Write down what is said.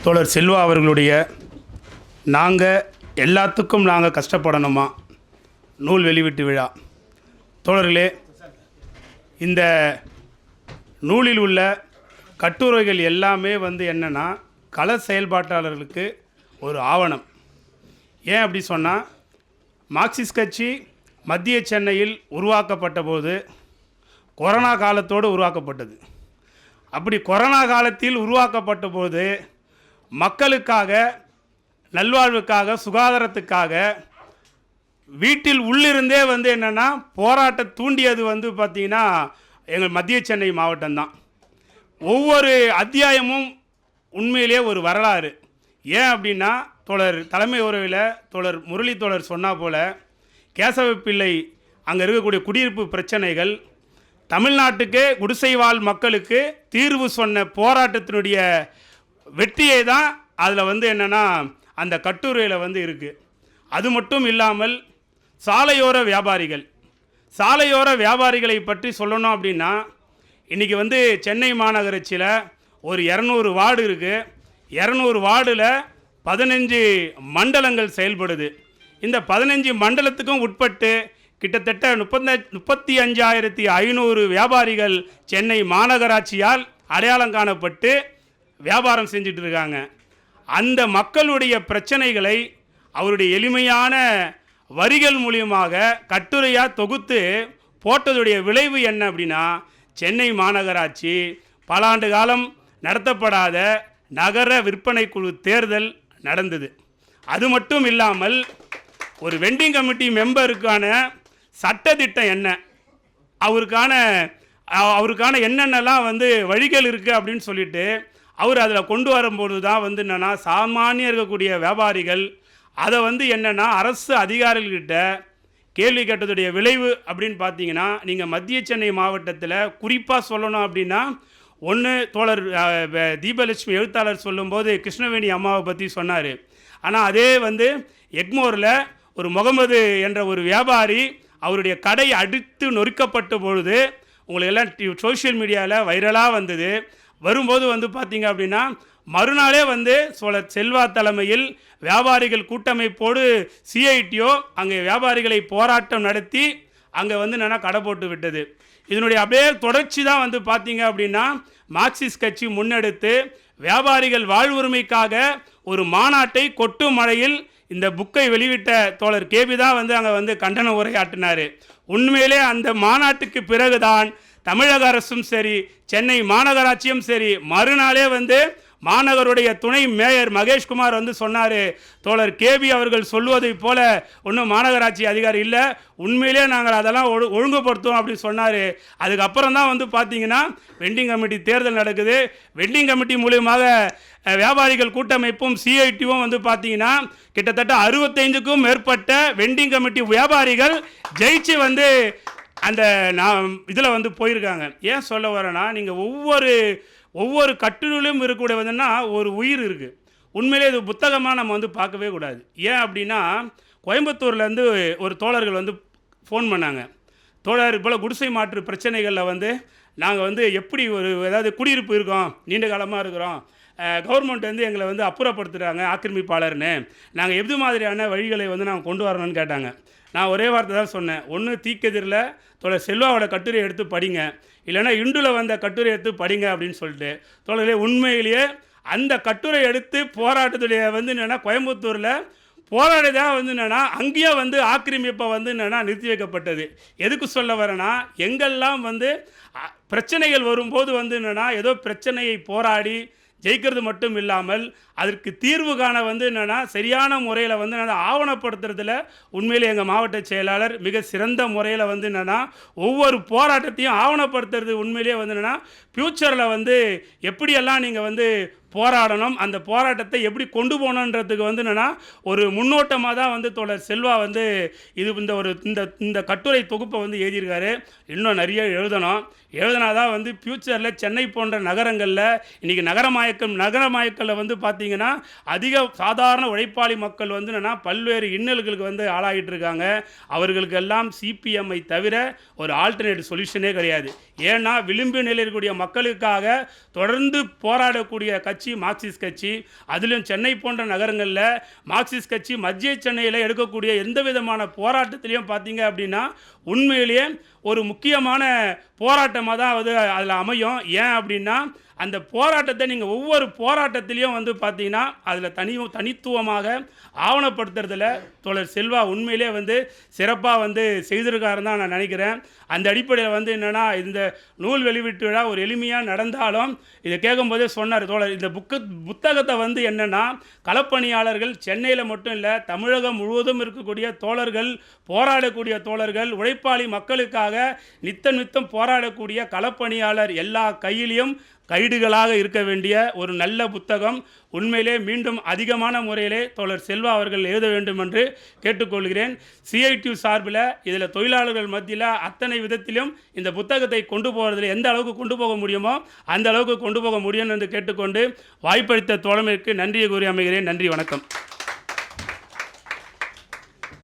தோழர் செல்வா அவர்களுடைய நாங்கள் எல்லாத்துக்கும் நாங்கள் கஷ்டப்படணுமா நூல் வெளியீட்டு விழா. தோழர்களே, இந்த நூலில் உள்ள கட்டுரைகள் எல்லாமே என்னென்னா கள செயல்பாட்டாளர்களுக்கு ஒரு ஆவணம். ஏன் அப்படி சொன்னால், மார்க்சிஸ்ட் கட்சி மத்திய சென்னையில் உருவாக்கப்பட்ட போது கொரோனா காலத்தோடு உருவாக்கப்பட்டது. அப்படி கொரோனா காலத்தில் உருவாக்கப்பட்ட போது மக்களுக்காக, நல்வாழ்வுக்காக, சுகாதாரத்துக்காக வீட்டில் உள்ளிருந்தே என்னென்னா போராட்டம் தூண்டியது பார்த்திங்கன்னா எங்கள் மத்திய சென்னை மாவட்டம்தான். ஒவ்வொரு அத்தியாயமும் உண்மையிலே ஒரு வரலாறு. ஏன் அப்படின்னா, தோழர் தலைமை உறவில் தோழர் முரளி தோழர் சொன்னால் போல் கேசவ பிள்ளை அங்கே இருக்கக்கூடிய குடியிருப்பு பிரச்சனைகள், தமிழ்நாட்டுக்கு குடிசைவாழ் மக்களுக்கு தீர்வு சொன்ன போராட்டத்தினுடைய வெற்றியை தான் அதில் என்னென்னா அந்த கட்டுரையில் இருக்குது. அது மட்டும் இல்லாமல் சாலையோர வியாபாரிகளை பற்றி சொல்லணும் அப்படின்னா, இன்றைக்கி சென்னை மாநகராட்சியில் ஒரு 200 வார்டு இருக்குது. 200 வார்டில் 15 மண்டலங்கள் செயல்படுது. இந்த 15 மண்டலத்துக்கும் உட்பட்டு கிட்டத்தட்ட 35,500 வியாபாரிகள் சென்னை மாநகராட்சியால் அடையாளம் காணப்பட்டு வியாபாரம் செஞ்சுட்டு இருக்காங்க. அந்த மக்களுடைய பிரச்சனைகளை அவருடைய எளிமையான வரிகள் மூலியமாக கட்டுரையாக தொகுத்து போட்டதுடைய விளைவு என்ன அப்படின்னா, சென்னை மாநகராட்சி பல ஆண்டு காலம் நடத்தப்படாத நகர விற்பனை குழு தேர்தல் நடந்தது. அது மட்டும் இல்லாமல் ஒரு வெண்டிங் கமிட்டி மெம்பருக்கான சட்டத்திட்டம் என்ன, அவருக்கான என்னென்னலாம் வழிகள் இருக்குது அப்படின்னு சொல்லிட்டு அவர் அதில் கொண்டு வரும்போது தான் என்னென்னா சாமானியம் இருக்கக்கூடிய வியாபாரிகள் அதை என்னென்னா அரசு அதிகாரிகள்கிட்ட கேள்வி கேட்டதுடைய விளைவு அப்படின்னு பார்த்தீங்கன்னா, நீங்கள் மத்திய சென்னை மாவட்டத்தில் குறிப்பாக சொல்லணும் அப்படின்னா, ஒன்று தோழர் தீபலட்சுமி எழுத்தாளர் சொல்லும்போது கிருஷ்ணவேணி அம்மாவை பற்றி சொன்னார். ஆனால் அதே எக்மோரில் ஒரு முகமது என்ற ஒரு வியாபாரி அவருடைய கடை அடித்து நொறுக்கப்பட்ட பொழுது உங்களுக்கு எல்லாம் சோஷியல் மீடியாவில் வைரலாக வந்தது. வரும்போது பார்த்தீங்க அப்படின்னா, மறுநாளே சோழர் செல்வா தலைமையில் வியாபாரிகள் கூட்டமைப்போடு சிஐடிஓ அங்கே வியாபாரிகளை போராட்டம் நடத்தி அங்கே என்னென்னா கடை போட்டு விட்டது. இதனுடைய அப்படியே தொடர்ச்சி தான் பார்த்தீங்க அப்படின்னா, மார்க்சிஸ்ட் கட்சி முன்னெடுத்து வியாபாரிகள் வாழ்வுரிமைக்காக ஒரு மாநாட்டை கொட்டு மழையில் இந்த புக்கை வெளியிட்ட தோழர் கேபி தான் அங்கே கண்டன உரையாற்றினார். உண்மையிலே அந்த மாநாட்டுக்கு பிறகுதான் தமிழக அரசும் சரி, சென்னை மாநகராட்சியும் சரி, மறுநாளே மாநகருடைய துணை மேயர் மகேஷ்குமார் சொன்னார், தோழர் கேபி அவர்கள் சொல்வதை போல ஒன்றும் மாநகராட்சி அதிகாரி இல்லை, உண்மையிலே நாங்கள் அதெல்லாம் ஒழுங்குபடுத்துவோம் அப்படின்னு சொன்னார். அதுக்கப்புறம் தான் பார்த்தீங்கன்னா வெண்டிங் கமிட்டி தேர்தல் நடக்குது. வெண்டிங் கமிட்டி மூலியமாக வியாபாரிகள் கூட்டமைப்பும் சிஐடியும் பார்த்தீங்கன்னா கிட்டத்தட்ட 65க்கும் மேற்பட்ட வெண்டிங் கமிட்டி வியாபாரிகள் ஜெயிச்சு அந்த நான் இதில் போயிருக்காங்க. ஏன் சொல்ல வரேன்னா, நீங்கள் ஒவ்வொரு கட்டுரையிலும் இருக்கக்கூடிய ஒரு உயிர் இருக்குது. உண்மையிலே இது புத்தகமாக நம்ம பார்க்கவே கூடாது. ஏன் அப்படின்னா, கோயம்புத்தூர்லேருந்து ஒரு தோழர்கள் ஃபோன் பண்ணாங்க. தோழர் போல் குடிசை மாற்று பிரச்சனைகளில் நாங்கள் எப்படி ஏதாவது குடியிருப்பு இருக்கோம், நீண்ட காலமாக இருக்கிறோம், கவர்மெண்ட் எங்களை அப்புறப்படுத்துகிறாங்க ஆக்கிரமிப்பாளர்னு, நாங்கள் எது மாதிரியான வழிகளை நாங்கள் கொண்டு வரணும்னு கேட்டாங்க. நான் ஒரே வார்த்தை தான் சொன்னேன், ஒன்று தீக்கதிரில் தோழர் செல்வாவோட கட்டுரை எடுத்து படிங்க, இல்லைனா இண்டுல வந்த கட்டுரை எடுத்து படிங்க அப்படின்னு சொல்லிட்டு. தோழர்களே, உண்மையிலேயே அந்த கட்டுரை எடுத்து போராட்டத்துடைய என்னென்னா கோயம்புத்தூரில் போராடிதான் என்னென்னா அங்கேயும் ஆக்கிரமிப்பை என்னென்னா நிறுத்தி வைக்கப்பட்டது. எதுக்கு சொல்ல வரேன்னா, எங்கெல்லாம் பிரச்சனைகள் வரும்போது என்னென்னா ஏதோ பிரச்சனையை போராடி ஜெயிக்கிறது மட்டும் இல்லாமல் அதற்கு தீர்வு காண என்னென்னா சரியான முறையில் ஆவணப்படுத்துறதுல உண்மையிலே எங்கள் மாவட்ட செயலாளர் மிக சிறந்த முறையில் என்னென்னா ஒவ்வொரு போராட்டத்தையும் ஆவணப்படுத்துறது. உண்மையிலே என்னென்னா ஃப்யூச்சரில் எப்படியெல்லாம் நீங்கள் போராடணும், அந்த போராட்டத்தை எப்படி கொண்டு போகணுன்றதுக்கு என்னென்னா ஒரு முன்னோட்டமாக தான் தோழர் செல்வா இது இந்த கட்டுரை தொகுப்பை எழுதியிருக்காரு. இன்னும் நிறைய எழுதினாதான் ஃப்யூச்சரில் சென்னை போன்ற நகரங்களில் இன்றைக்கி நகரமயக்கலில் பார்த்தீங்கன்னா அதிக சாதாரண உழைப்பாளி மக்கள் என்னென்னா பல்வேறு இன்னல்களுக்கு ஆளாகிட்டு இருக்காங்க. அவர்களுக்கெல்லாம் சிபிஎம்ஐ தவிர ஒரு ஆல்டர்னேட்டிவ் சொல்யூஷனே கிடையாது. ஏன்னா விளிம்பு நிலையில் இருக்கக்கூடிய மக்களுக்காக தொடர்ந்து போராடக்கூடிய கட்சி கட்சி மார்க்சிஸ்ட் கட்சி. அதிலும் சென்னை போன்ற நகரங்களில் மார்க்சிஸ்ட் கட்சி மத்திய சென்னையில் எடுக்கக்கூடிய எந்த விதமான போராட்டத்திலையும் பார்த்தீங்க அப்படின்னா உண்மையிலேயே ஒரு முக்கியமான போராட்டமாக தான் அதில் அமையும். ஏன் அப்படின்னா அந்த போராட்டத்தை நீங்கள் ஒவ்வொரு போராட்டத்திலையும் வந்து பார்த்தீங்கன்னா அதில் தனித்துவமாக ஆவணப்படுத்துறதுல தோழர் செல்வா உண்மையிலே வந்து சிறப்பாக வந்து செய்திருக்காருன்னு தான் நான் நினைக்கிறேன். அந்த அடிப்படையில் வந்து என்னென்னா இந்த நூல் வெளியீட்டு விழா ஒரு எளிமையாக நடந்தாலும் இதை கேட்கும்போதே சொன்னார் தோழர், இந்த புத்தகத்தை வந்து என்னென்னா களப்பணியாளர்கள் சென்னையில் மட்டும் இல்லை தமிழகம் முழுவதும் இருக்கக்கூடிய தோழர்கள், போராடக்கூடிய தோழர்கள், உழைப்பாளி மக்களுக்காக நித்தம் போராடக்கூடிய களப்பணியாளர் எல்லா கையிலையும் கைடுகளாக இருக்க வேண்டிய ஒரு நல்ல புத்தகம். உண்மையிலே மீண்டும் அதிகமான முறையிலே தோழர் செல்வா அவர்கள் எழுத வேண்டும் என்று கேட்டுக்கொள்கிறேன். CITU சார்பில் இதில் தொழிலாளர்கள் மத்தியில் அத்தனை விதத்திலும் இந்த புத்தகத்தை கொண்டு போகிறதுல எந்த அளவுக்கு கொண்டு போக முடியுமோ அந்த அளவுக்கு கொண்டு போக முடியும் என்று கேட்டுக்கொண்டு வாய்ப்பளித்த தோழமைக்கு நன்றியை கூறி அமைகிறேன். நன்றி, வணக்கம்.